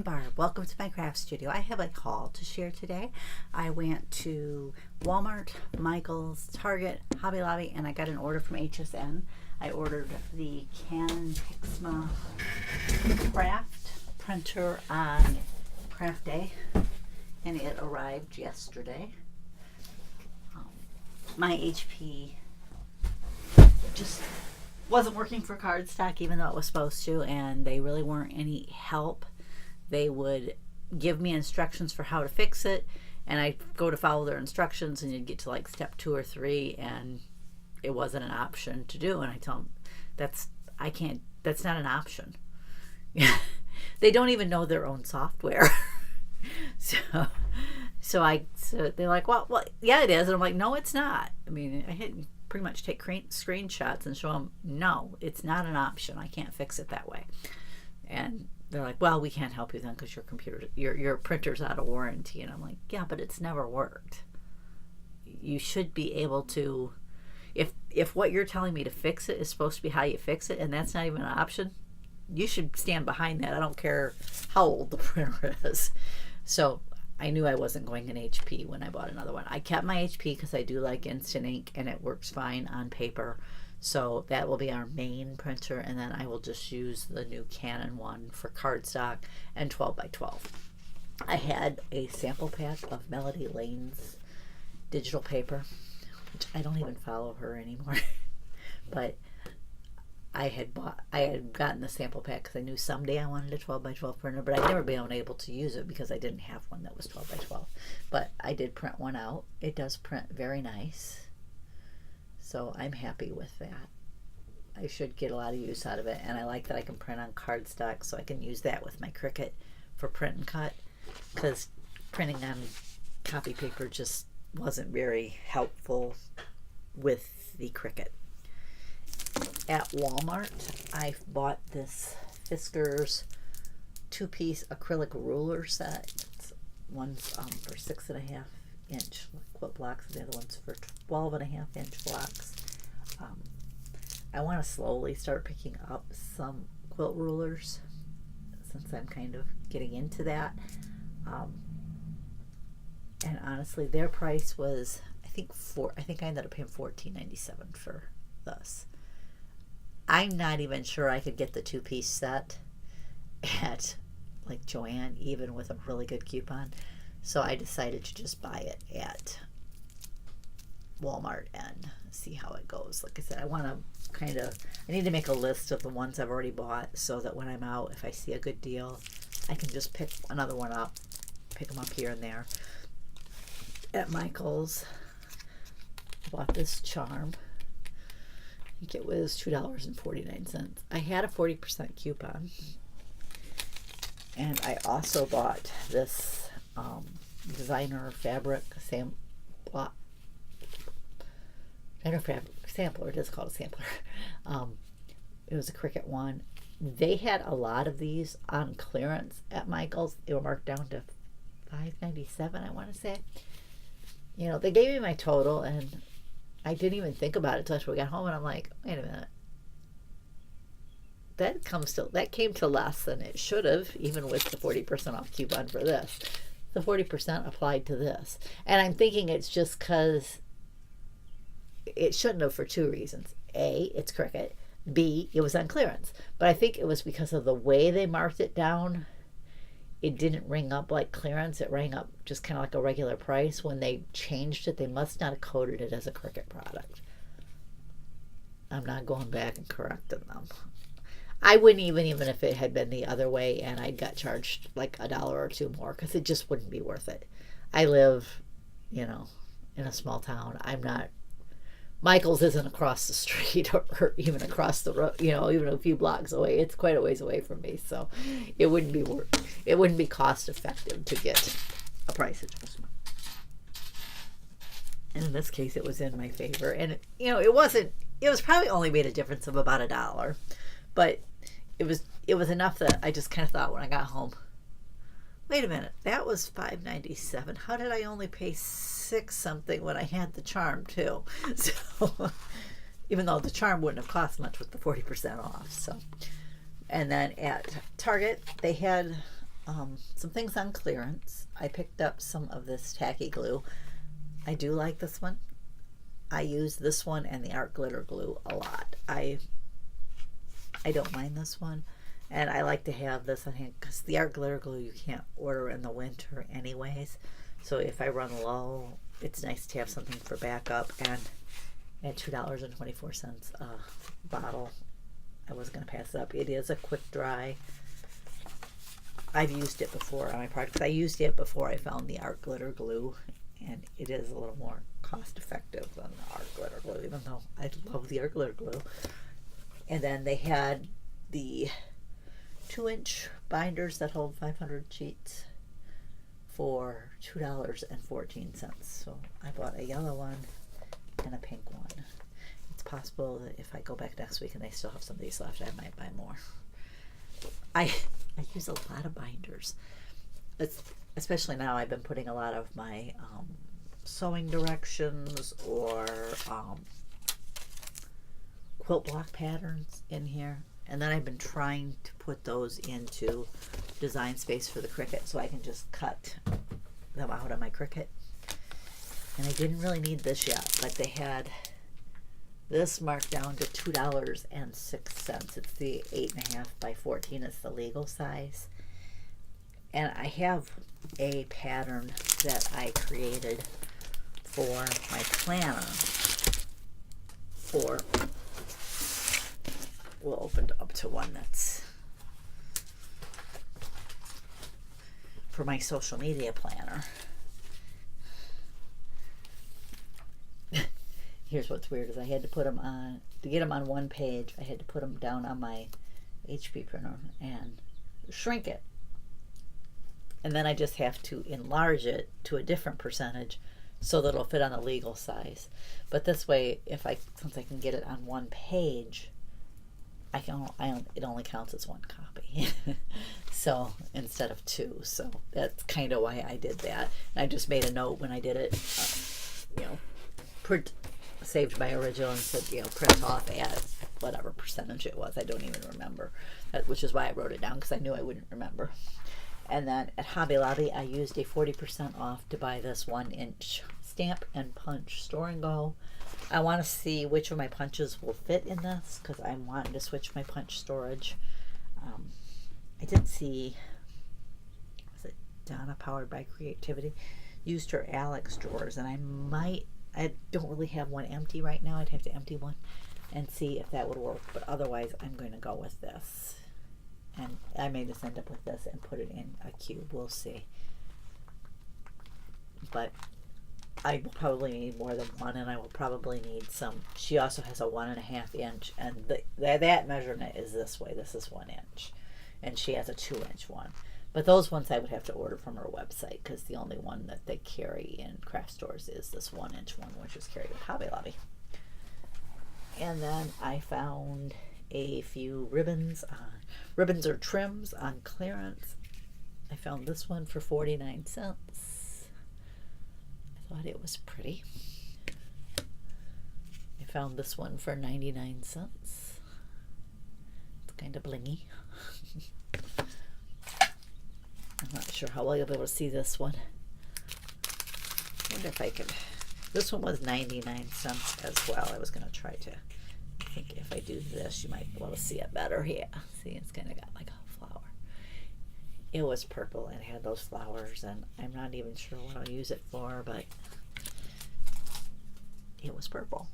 Barb. Welcome to my craft studio. I have a haul to share today. I went to Walmart, Michael's, Target, Hobby Lobby, and I got an order from HSN. I ordered the Canon Pixma craft printer on craft day, and it arrived yesterday. My HP just wasn't working for cardstock, even though it was supposed to, and they really weren't any help. They would give me instructions for how to fix it, and I'd go to follow their instructions, and you'd get to like step 2 or 3, and it wasn't an option to do. And I tell them, that's not an option. They don't even know their own software. So they're like, well, yeah, it is. And I'm like, no, it's not. I mean, I had pretty much take screenshots and show them, no, it's not an option. I can't fix it that way. And they're like, well, we can't help you then because your printer's out of warranty. And I'm like, yeah, but it's never worked. You should be able to, if what you're telling me to fix it is supposed to be how you fix it, and that's not even an option, you should stand behind that. I don't care how old the printer is. So I knew I wasn't going in HP when I bought another one. I kept my HP because I do like Instant Ink, and it works fine on paper. So that will be our main printer, and then I will just use the new Canon one for cardstock and 12 by 12. I had a sample pack of Melody Lane's digital paper, which I don't even follow her anymore. But I had gotten the sample pack because I knew someday I wanted a 12 by 12 printer, but I'd never been able to use it because I didn't have one that was 12 by 12. But I did print one out. It does print very nice. So I'm happy with that. I should get a lot of use out of it, and I like that I can print on cardstock, so I can use that with my Cricut for print and cut, because printing on copy paper just wasn't very helpful with the Cricut. At Walmart, I bought this Fiskars 2-piece acrylic ruler set. One's for 6.5 inch quilt blocks, and the other one's for 12.5 inch blocks. I want to slowly start picking up some quilt rulers since I'm kind of getting into that. And honestly, their price was I think I ended up paying $14.97 for this. I'm not even sure I could get the 2-piece set at like Joann, even with a really good coupon. So I decided to just buy it at Walmart and see how it goes. Like I said, I need to make a list of the ones I've already bought so that when I'm out, if I see a good deal, I can just pick another one up, pick them up here and there. At Michael's, I bought this charm. I think it was $2.49. I had a 40% coupon. And I also bought this designer fabric sampler. It is called a sampler. It was a Cricut one. They had a lot of these on clearance at Michael's. They were marked down to $5.97, I want to say. You know, they gave me my total, and I didn't even think about it until after we got home, and I'm like, wait a minute. That came to less than it should have, even with the 40% off coupon for this. The 40% applied to this. And I'm thinking it's just because it shouldn't have, for 2 reasons. A, it's Cricut. B, it was on clearance. But I think it was because of the way they marked it down. It didn't ring up like clearance. It rang up just kind of like a regular price. When they changed it, they must not have coded it as a Cricut product. I'm not going back and correcting them. I wouldn't even if it had been the other way and I got charged like $1 or $2 more, because it just wouldn't be worth it. I live, in a small town. Michael's isn't across the street or even across the road, even a few blocks away. It's quite a ways away from me, so it wouldn't be cost effective to get a price adjustment. And in this case, it was in my favor, and it was probably only made a difference of about $1, but it was enough that I just kind of thought when I got home, wait a minute, that was $5.97. How did I only pay $6 something when I had the charm too? So even though the charm wouldn't have cost much with the 40% off. So, and then at Target, they had some things on clearance. I picked up some of this tacky glue. I do like this one. I use this one and the art glitter glue a lot. I don't mind this one, and I like to have this on hand because the art glitter glue you can't order in the winter anyways. So if I run low, it's nice to have something for backup. And at $2.24 a bottle, I was going to pass it up. It is a quick dry. I've used it before on my projects. I used it before I found the art glitter glue, and it is a little more cost effective than the art glitter glue, even though I love the art glitter glue. And then they had the 2-inch binders that hold 500 sheets for $2.14. So I bought a yellow one and a pink one. It's possible that if I go back next week and they still have some of these left, I might buy more. I use a lot of binders. Especially now I've been putting a lot of my sewing directions or quilt block patterns in here, and then I've been trying to put those into Design Space for the Cricut so I can just cut them out of my Cricut. And I didn't really need this yet, but they had this marked down to $2.06. It's the 8.5 by 14. It's the legal size. And I have a pattern that I created for my planner for, we'll open up to one that's for my social media planner. Here's what's weird is I had to put them on, to get them on one page, I had to put them down on my HP printer and shrink it. And then I just have to enlarge it to a different percentage so that it'll fit on the legal size. But this way, since I can get it on one page, it only counts as one copy. So instead of two. So that's kind of why I did that. And I just made a note when I did it, saved my original and said, print off at whatever percentage it was. I don't even remember, which is why I wrote it down because I knew I wouldn't remember. And then at Hobby Lobby, I used a 40% off to buy this 1-inch stamp and punch store and go. I want to see which of my punches will fit in this because I'm wanting to switch my punch storage. I did see, was it Donna Powered by Creativity, used her Alex drawers, and I don't really have one empty right now. I'd have to empty one and see if that would work. But otherwise, I'm going to go with this. And I may just end up with this and put it in a cube. We'll see. But I will probably need more than one, and I will probably need some. She also has a 1.5 inch, and that measurement is this way. This is 1 inch. And she has a 2-inch one. But those ones I would have to order from her website because the only one that they carry in craft stores is this 1-inch one, which is carried at Hobby Lobby. And then I found a few ribbons or trims on clearance. I found this one for 49 cents. I thought it was pretty. I found this one for 99 cents. It's kind of blingy. I'm not sure how well you'll be able to see this one. I wonder if I could. This one was 99 cents as well. I was going to try to. I think if I do this, you might be able to see it better. Yeah, see, it's kind of got like a flower. It was purple and it had those flowers, and I'm not even sure what I'll use it for, but it was purple.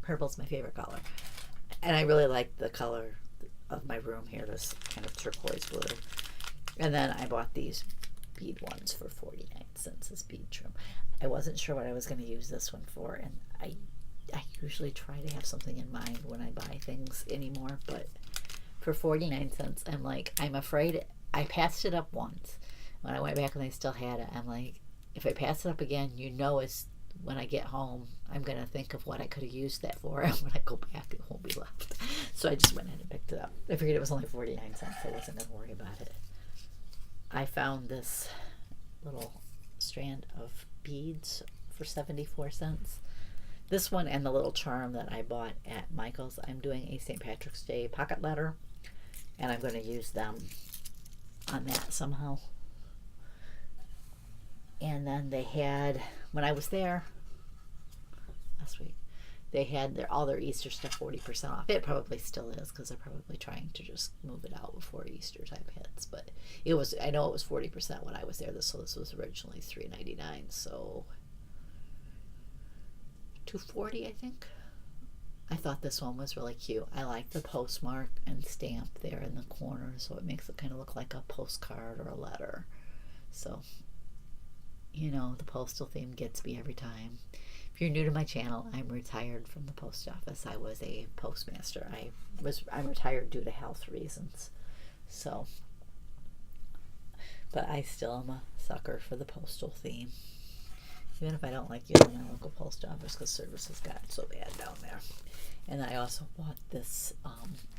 Purple's my favorite color. And I really like the color of my room here, this kind of turquoise blue. And then I bought these bead ones for 49 cents, this bead trim. I wasn't sure what I was going to use this one for, and I usually try to have something in mind when I buy things anymore, but for 49 cents, I'm afraid. I passed it up once. When I went back and they still had it, I'm like, if I pass it up again, it's when I get home, I'm going to think of what I could have used that for, and when I go back, it won't be left. So I just went ahead and picked it up. I figured it was only 49 cents, so I wasn't going to worry about it. I found this little strand of beads for 74 cents. This one and the little charm that I bought at Michael's. I'm doing a St. Patrick's Day pocket letter, and I'm going to use them on that somehow. And then they had, when I was there last week, they had all their Easter stuff 40% off. It probably still is because they're probably trying to just move it out before Easter time hits. But it was, I know it was 40% when I was there. So this was originally $3.99. So $2.40, I think. I thought this one was really cute. I like the postmark and stamp there in the corner, so it makes it kind of look like a postcard or a letter. So, you know, the postal theme gets me every time. If you're new to my channel, I'm retired from the post office. I was a postmaster. I'm retired due to health reasons. So, but I still am a sucker for the postal theme. Even if I don't like using my local post office because service has gotten so bad down there. And I also bought this,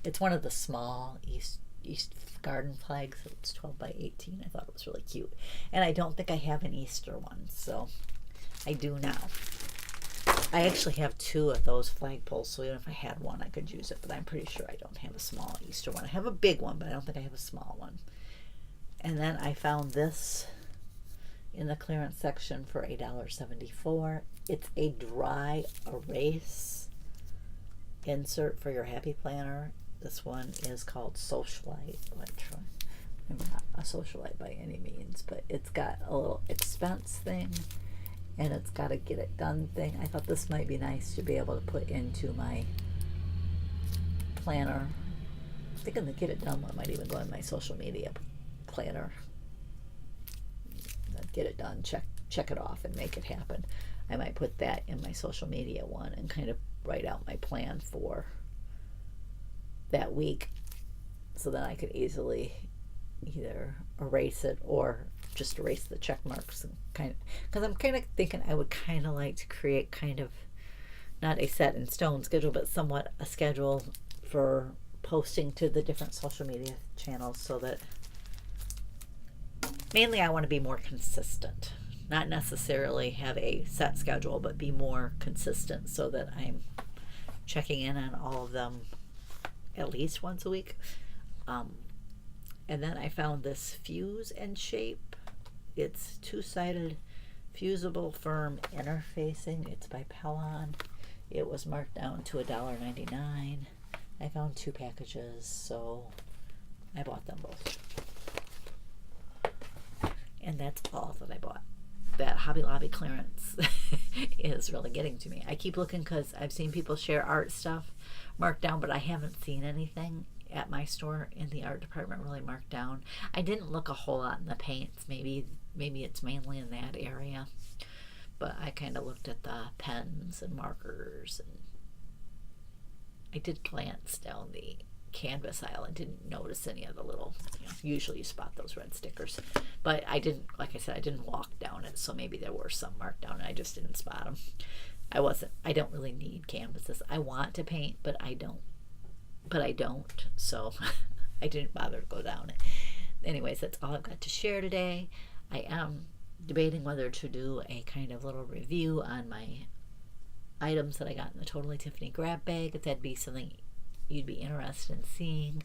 it's one of the small East garden flags. It's 12 by 18. I thought it was really cute. And I don't think I have an Easter one, so I do now. I actually have 2 of those flagpoles, so even if I had one, I could use it, but I'm pretty sure I don't have a small Easter one. I have a big one, but I don't think I have a small one. And then I found this in the clearance section for $8.74. It's a dry erase insert for your Happy Planner. This one is called Socialite. I'm not a socialite by any means, but it's got a little expense thing and it's got a get it done thing. I thought this might be nice to be able to put into my planner. I'm thinking the get it done one might even go in my social media planner. Get it done, check it off and make it happen. I might put that in my social media one and kind of write out my plan for that week so that I could easily either erase it or just erase the check marks and kind of, because I'm kind of thinking I would kind of like to create kind of not a set in stone schedule, but somewhat a schedule for posting to the different social media channels so that mainly I want to be more consistent, not necessarily have a set schedule, but be more consistent so that I'm checking in on all of them at least once a week. And then I found this Fuse and Shape. It's 2-sided fusible firm interfacing. It's by Pellon. It was marked down to $1.99. I found 2 packages, so I bought them both. And that's all that I bought. That Hobby Lobby clearance is really getting to me. I keep looking because I've seen people share art stuff marked down, but I haven't seen anything at my store in the art department really marked down. I didn't look a whole lot in the paints. Maybe it's mainly in that area. But I kind of looked at the pens and markers, and I did glance down the canvas aisle and didn't notice any of the little, usually you spot those red stickers, but I didn't, like I said, I didn't walk down it, so maybe there were some marked down and I just didn't spot them. I don't really need canvases. I want to paint, but I don't, so I didn't bother to go down it. Anyways, that's all I've got to share today. I am debating whether to do a kind of little review on my items that I got in the Totally Tiffany grab bag. If that'd be something you'd be interested in seeing,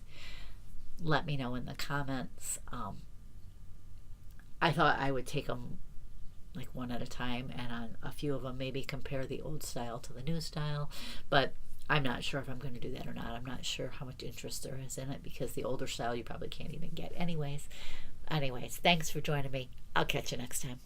let me know in the comments. I thought I would take them like one at a time, and on a few of them maybe compare the old style to the new style, but I'm not sure if I'm going to do that or not. I'm not sure how much interest there is in it because the older style you probably can't even get anyways. Thanks for joining me. I'll catch you next time.